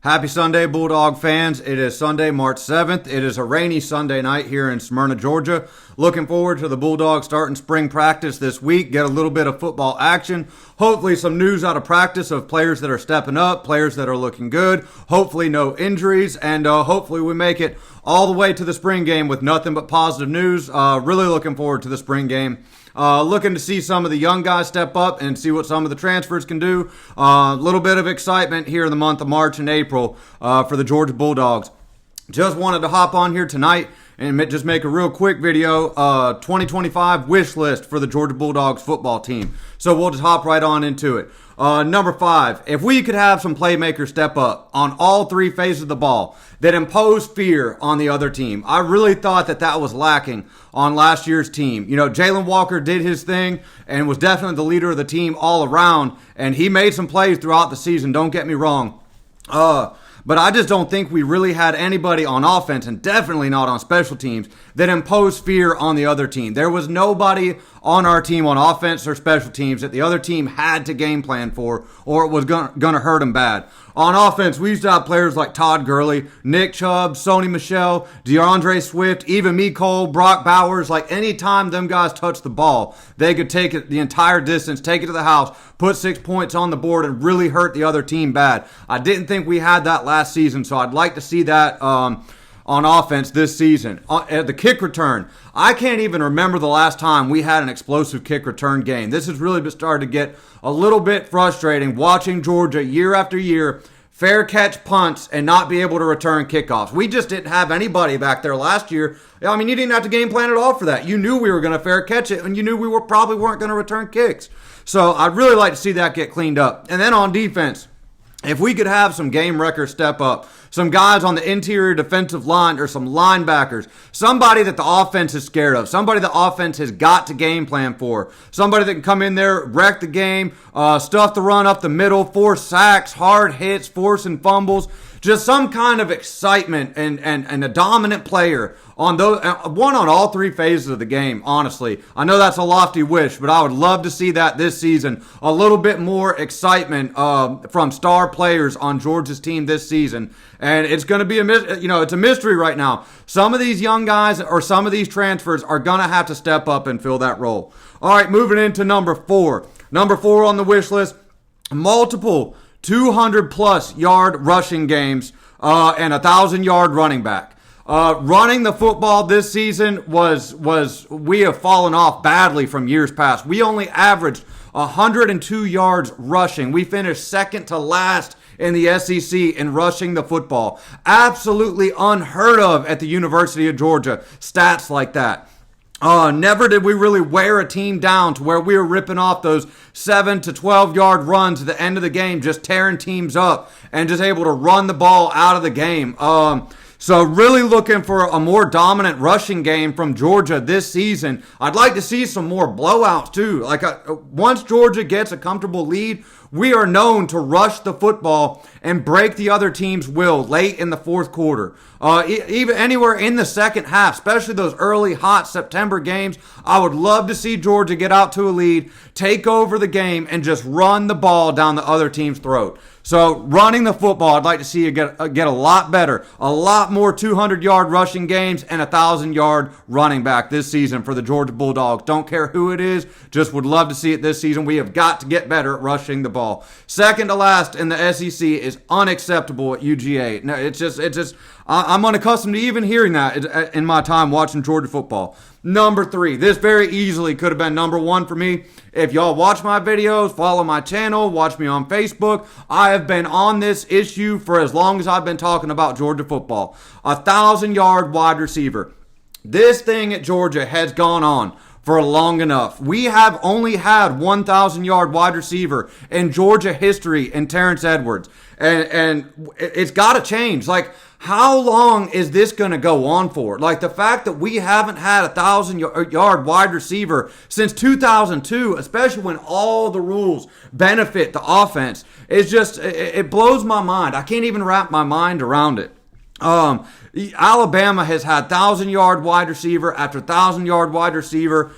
Happy Sunday, Bulldog fans. It is Sunday, March 7th. It is a rainy Sunday night here in Smyrna, Georgia. Looking forward to the Bulldogs starting spring practice this week. Get a little bit of football action. Hopefully some news out of practice of players that are stepping up, players that are looking good. Hopefully no injuries, and hopefully we make it all the way to the spring game with nothing but positive news. Really looking forward to the spring game. Looking to see some of the young guys step up and see what some of the transfers can do. A little bit of excitement here in the month of March and April for the Georgia Bulldogs. Just wanted to hop on here tonight and just make a real quick video, 2025 wish list for the Georgia Bulldogs football team. So we'll just hop right on into it. Number 5, if we could have some playmakers step up on all three phases of the ball that impose fear on the other team. I really thought that was lacking on last year's team. You know, Jalen Walker did his thing and was definitely the leader of the team all around, and he made some plays throughout the season, don't get me wrong. But I just don't think we really had anybody on offense, and definitely not on special teams, that imposed fear on the other team. There was nobody on our team on offense or special teams that the other team had to game plan for, or it was going to hurt them bad. On offense, we used to have players like Todd Gurley, Nick Chubb, Sony Michel, DeAndre Swift, even Cole, Brock Bowers. Like, anytime them guys touched the ball, they could take it the entire distance, take it to the house, put 6 points on the board, and really hurt the other team bad. I didn't think we had that last season, so I'd like to see that on offense this season. At the kick return, I can't even remember the last time we had an explosive kick return game. This has really started to get a little bit frustrating watching Georgia year after year fair catch punts and not be able to return kickoffs. We just didn't have anybody back there last year. I mean, you didn't have to game plan at all for that. You knew we were going to fair catch it, and you knew we probably weren't going to return kicks. So I'd really like to see that get cleaned up. And then on defense, if we could have some game wreckers step up, some guys on the interior defensive line or some linebackers, somebody that the offense is scared of, somebody the offense has got to game plan for, somebody that can come in there, wreck the game, stuff the run up the middle, force sacks, hard hits, forcing fumbles, just some kind of excitement and a dominant player on those, one on all three phases of the game, honestly. I know that's a lofty wish, but I would love to see that this season. A little bit more excitement from star players on Georgia's team this season. And it's going to be it's a mystery right now. Some of these young guys or some of these transfers are going to have to step up and fill that role. All right, moving into number 4. Number 4 on the wish list, multiple 200-plus yard rushing games and 1,000-yard running back. Running the football this season we have fallen off badly from years past. We only averaged 102 yards rushing. We finished second to last in the SEC in rushing the football. Absolutely unheard of at the University of Georgia, stats like that. Never did we really wear a team down to where we were ripping off those 7 to 12 yard runs at the end of the game, just tearing teams up and just able to run the ball out of the game. So really looking for a more dominant rushing game from Georgia this season. I'd like to see some more blowouts too. Like once Georgia gets a comfortable lead, we are known to rush the football and break the other team's will late in the fourth quarter. Even anywhere in the second half, especially those early hot September games, I would love to see Georgia get out to a lead, take over the game, and just run the ball down the other team's throat. So running the football, I'd like to see you get a lot better, a lot more 200-yard rushing games and 1,000-yard running back this season for the Georgia Bulldogs. Don't care who it is, just would love to see it this season. We have got to get better at rushing the ball. Second to last in the SEC is unacceptable at UGA. No, it's just I'm unaccustomed to even hearing that in my time watching Georgia football. Number 3, this very easily could have been number 1 for me. If y'all watch my videos, follow my channel, watch me on Facebook, I have been on this issue for as long as I've been talking about Georgia football. 1,000-yard wide receiver. This thing at Georgia has gone on for long enough. We have only had 1,000-yard wide receiver in Georgia history in Terrence Edwards. And it's got to change. Like, how long is this going to go on for? Like, the fact that we haven't had a 1,000-yard wide receiver since 2002, especially when all the rules benefit the offense, is just, it blows my mind. I can't even wrap my mind around it. Alabama has had 1,000-yard wide receiver after 1,000-yard wide receiver.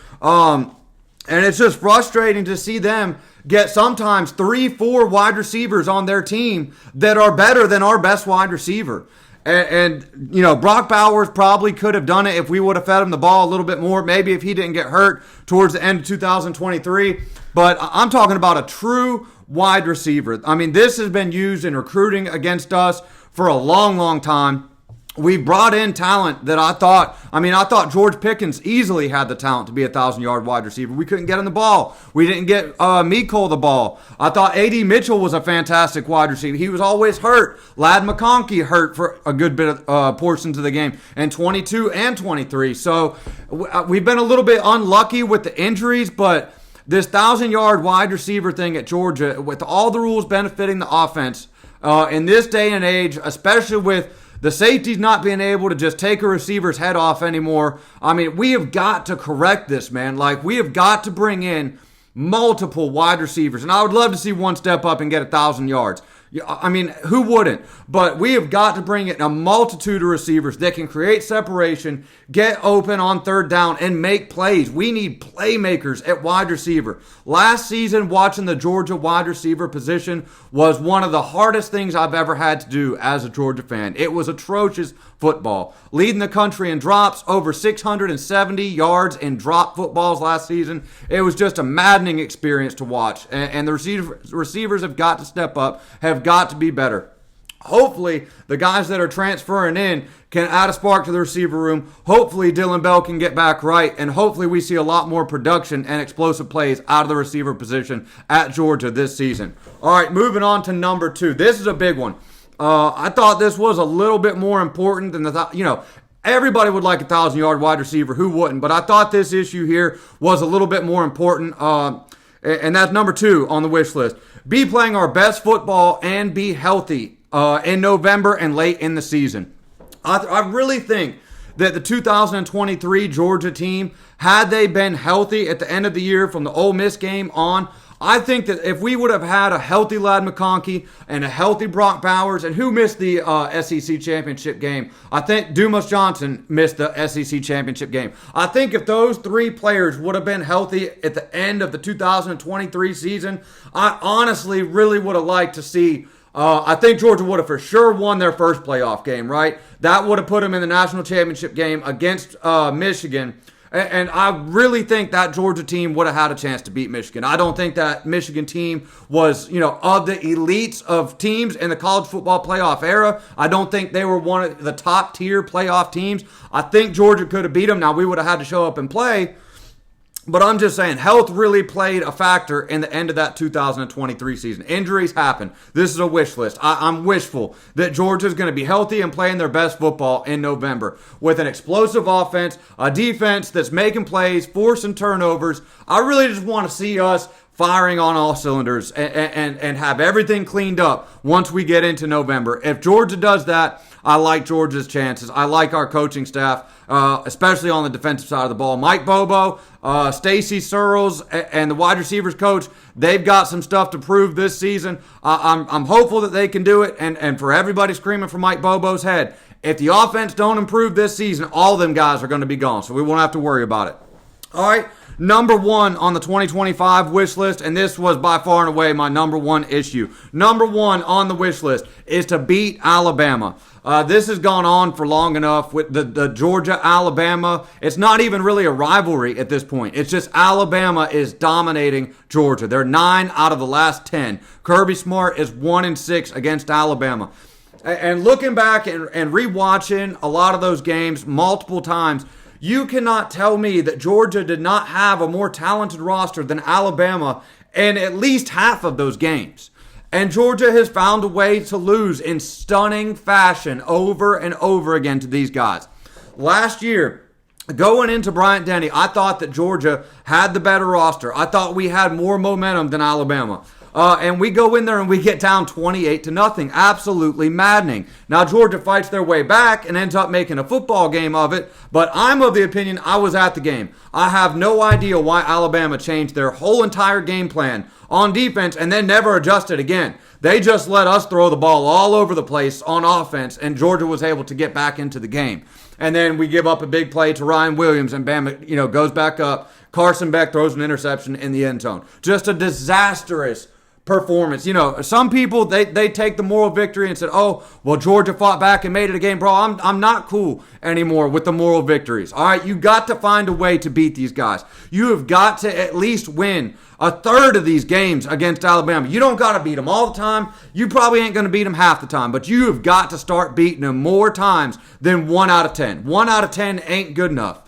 And it's just frustrating to see them get sometimes 3-4 wide receivers on their team that are better than our best wide receiver. And, you know, Brock Bowers probably could have done it if we would have fed him the ball a little bit more, maybe if he didn't get hurt towards the end of 2023. But I'm talking about a true wide receiver. I mean, this has been used in recruiting against us for a long, long time. We brought in talent that I thought George Pickens easily had the talent to be a 1,000-yard wide receiver. We couldn't get him the ball. We didn't get Mecole the ball. I thought A.D. Mitchell was a fantastic wide receiver. He was always hurt. Ladd McConkey hurt for a good bit of portions of the game, and 22 and 23. So we've been a little bit unlucky with the injuries, but this 1,000-yard wide receiver thing at Georgia, with all the rules benefiting the offense, in this day and age, especially with the safeties not being able to just take a receiver's head off anymore. I mean, we have got to correct this, man. Like, we have got to bring in multiple wide receivers. And I would love to see one step up and get 1,000 yards. I mean, who wouldn't? But we have got to bring in a multitude of receivers that can create separation, get open on third down, and make plays. We need playmakers at wide receiver. Last season, watching the Georgia wide receiver position was one of the hardest things I've ever had to do as a Georgia fan. It was atrocious football. Leading the country in drops, over 670 yards in drop footballs last season. It was just a maddening experience to watch. And the receivers have got to step up, have got to be better. Hopefully, the guys that are transferring in can add a spark to the receiver room. Hopefully, Dillon Bell can get back right. And hopefully, we see a lot more production and explosive plays out of the receiver position at Georgia this season. All right, moving on to number 2. This is a big one. I thought this was a little bit more important than everybody would like a 1,000-yard wide receiver. Who wouldn't? But I thought this issue here was a little bit more important. And that's number 2 on the wish list. Be playing our best football and be healthy in November and late in the season. I really think that the 2023 Georgia team, had they been healthy at the end of the year from the Ole Miss game on, I think that if we would have had a healthy Ladd McConkey and a healthy Brock Bowers, and who missed the SEC championship game? I think Dumas Johnson missed the SEC championship game. I think if those 3 players would have been healthy at the end of the 2023 season, I honestly really would have liked to see I think Georgia would have for sure won their first playoff game, right? That would have put them in the national championship game against Michigan. And I really think that Georgia team would have had a chance to beat Michigan. I don't think that Michigan team was, of the elites of teams in the college football playoff era. I don't think they were one of the top tier playoff teams. I think Georgia could have beat them. Now, we would have had to show up and play. But I'm just saying, health really played a factor in the end of that 2023 season. Injuries happen. This is a wish list. I'm wishful that Georgia's going to be healthy and playing their best football in November with an explosive offense, a defense that's making plays, forcing turnovers. I really just want to see us firing on all cylinders and have everything cleaned up once we get into November. If Georgia does that, I like Georgia's chances. I like our coaching staff, especially on the defensive side of the ball. Mike Bobo, Stacy Searles, and the wide receivers coach, they've got some stuff to prove this season. I'm hopeful that they can do it, and for everybody screaming for Mike Bobo's head, if the offense don't improve this season, all them guys are going to be gone, so we won't have to worry about it. All right, number 1 on the 2025 wish list, and this was by far and away my number 1 issue. Number 1 on the wish list is to beat Alabama. This has gone on for long enough with the Georgia-Alabama. It's not even really a rivalry at this point. It's just Alabama is dominating Georgia. They're 9 out of the last 10. Kirby Smart is 1-6 against Alabama. And looking back and rewatching a lot of those games multiple times, you cannot tell me that Georgia did not have a more talented roster than Alabama in at least half of those games. And Georgia has found a way to lose in stunning fashion over and over again to these guys. Last year, going into Bryant-Denny, I thought that Georgia had the better roster. I thought we had more momentum than Alabama. And we go in there and we get down 28-0. Absolutely maddening. Now, Georgia fights their way back and ends up making a football game of it. But I'm of the opinion I was at the game. I have no idea why Alabama changed their whole entire game plan on defense and then never adjusted again. They just let us throw the ball all over the place on offense, and Georgia was able to get back into the game. And then we give up a big play to Ryan Williams, and Bama, goes back up, Carson Beck throws an interception in the end zone. Just a disastrous performance. Some people, they take the moral victory and said, oh, well, Georgia fought back and made it a game. Bro, I'm not cool anymore with the moral victories. All right, you got to find a way to beat these guys. You have got to at least win a third of these games against Alabama. You don't got to beat them all the time. You probably ain't going to beat them half the time, but you have got to start beating them more times than 1 out of 10. 1 out of 10 ain't good enough.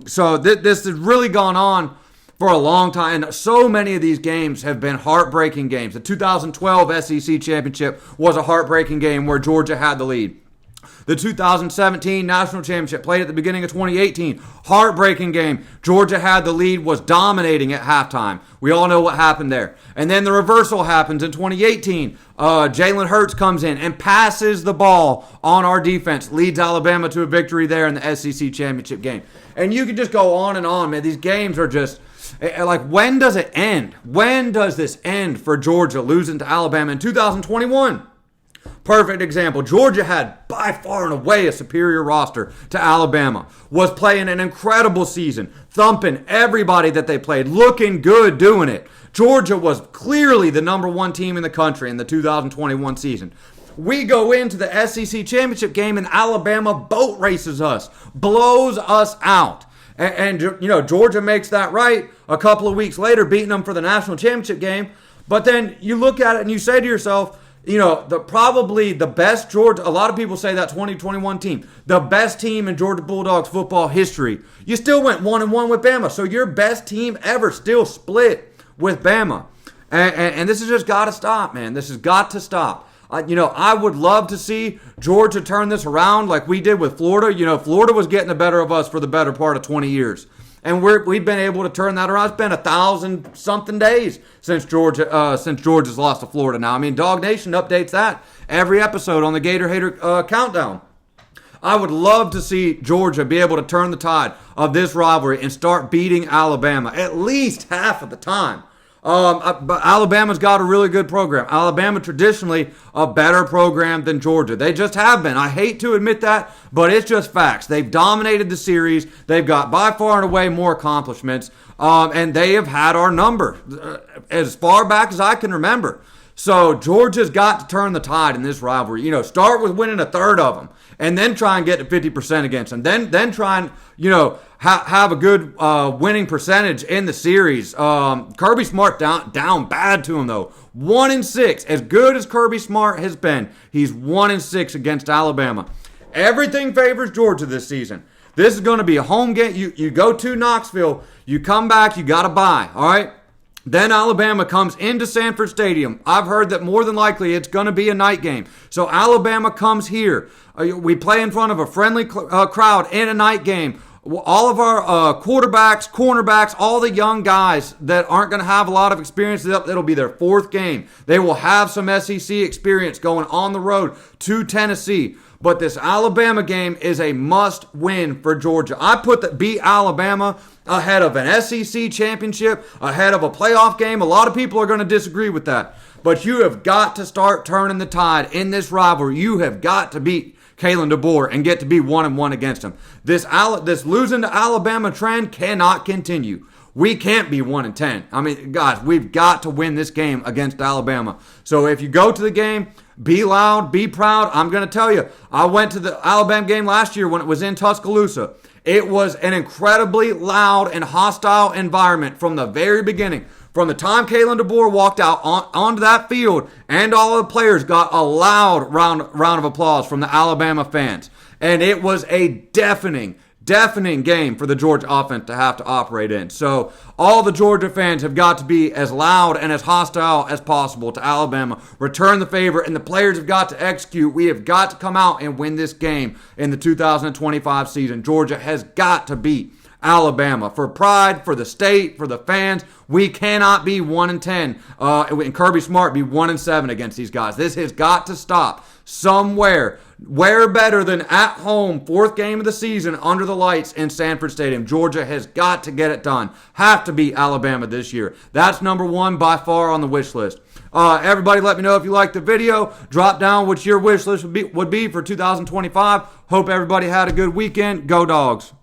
So this has really gone on for a long time, and so many of these games have been heartbreaking games. The 2012 SEC Championship was a heartbreaking game where Georgia had the lead. The 2017 National Championship, played at the beginning of 2018, heartbreaking game. Georgia had the lead, was dominating at halftime. We all know what happened there. And then the reversal happens in 2018. Jalen Hurts comes in and passes the ball on our defense, leads Alabama to a victory there in the SEC Championship game. And you can just go on and on, man. These games are just... like, when does it end? When does this end for Georgia losing to Alabama in 2021? Perfect example. Georgia had by far and away a superior roster to Alabama. Was playing an incredible season, thumping everybody that they played, looking good doing it. Georgia was clearly the number one team in the country in the 2021 season. We go into the SEC Championship game and Alabama boat races us, blows us out. And Georgia makes that right a couple of weeks later, beating them for the national championship game. But then you look at it and you say to yourself, probably the best Georgia, a lot of people say that 2021 team, the best team in Georgia Bulldogs football history. You still went 1-1 with Bama. So your best team ever still split with Bama. And this has just got to stop, man. This has got to stop. I would love to see Georgia turn this around like we did with Florida. Florida was getting the better of us for the better part of 20 years. And we've been able to turn that around. It's been 1,000-something days since Georgia's lost to Florida now. I mean, Dog Nation updates that every episode on the Gator Hater Countdown. I would love to see Georgia be able to turn the tide of this rivalry and start beating Alabama at least half of the time. But Alabama's got a really good program. Alabama traditionally a better program than Georgia. They just have been. I hate to admit that, but it's just facts. They've dominated the series. They've got by far and away more accomplishments, and they have had our number as far back as I can remember. So Georgia's got to turn the tide in this rivalry. Start with winning a third of them, and then try and get to 50% against them. Then try and have a good winning percentage in the series. Kirby Smart down bad to him though. 1-6. As good as Kirby Smart has been, he's 1-6 against Alabama. Everything favors Georgia this season. This is going to be a home game. You go to Knoxville, you come back, you got to bye. All right. Then Alabama comes into Sanford Stadium. I've heard that more than likely it's going to be a night game. So Alabama comes here. We play in front of a friendly crowd in a night game. All of our quarterbacks, cornerbacks, all the young guys that aren't going to have a lot of experience, it'll be their fourth game. They will have some SEC experience going on the road to Tennessee. But this Alabama game is a must-win for Georgia. I put beat Alabama ahead of an SEC championship, ahead of a playoff game. A lot of people are going to disagree with that. But you have got to start turning the tide in this rivalry. You have got to beat Kalen DeBoer and get to be 1-1 against him. This losing to Alabama trend cannot continue. We can't be 1-10. I mean, guys, we've got to win this game against Alabama. So if you go to the game, be loud, be proud. I'm going to tell you, I went to the Alabama game last year when it was in Tuscaloosa. It was an incredibly loud and hostile environment from the very beginning. From the time Kalen DeBoer walked out onto that field, and all of the players got a loud round of applause from the Alabama fans. And it was a deafening game for the Georgia offense to have to operate in. So all the Georgia fans have got to be as loud and as hostile as possible to Alabama. Return the favor, and the players have got to execute. We have got to come out and win this game in the 2025 season. Georgia has got to beat Alabama. For pride, for the state, for the fans, we cannot be 1-10 and Kirby Smart be 1-7 against these guys. This has got to stop somewhere. Where better than at home, fourth game of the season under the lights in Sanford Stadium. Georgia has got to get it done. Have to beat Alabama this year. That's number one by far on the wish list. Everybody let me know if you liked the video. Drop down what your wish list would be for 2025. Hope everybody had a good weekend. Go Dogs.